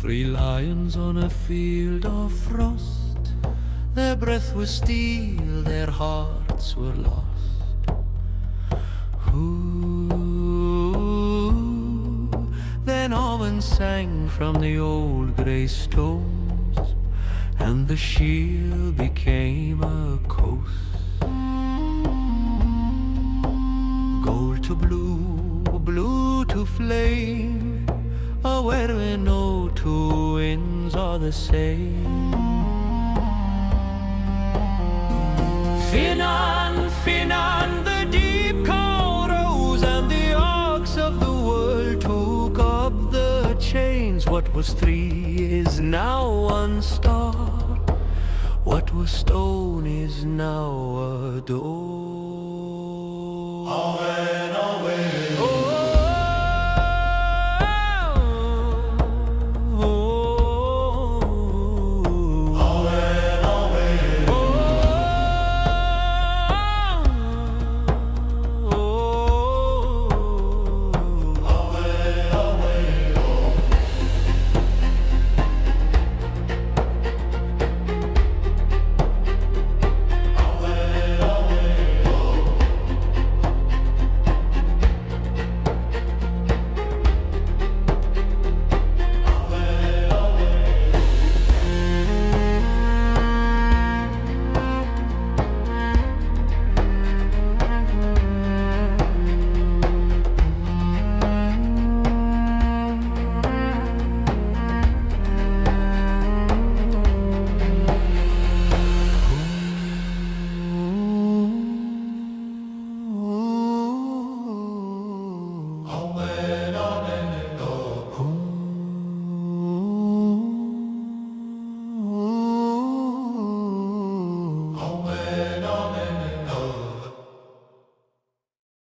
Three lions on a field of frost, their breath was steel, their hearts were lost. Ooh, then Awen sang from the old grey stones, and the shield became a coast. Gold to blue, blue to flame, where no two winds are the same. Ffynnon, Ffynnon, the deep call rose, and the ox of the world took up the chains. What was three is now one star, what was stone is now a door.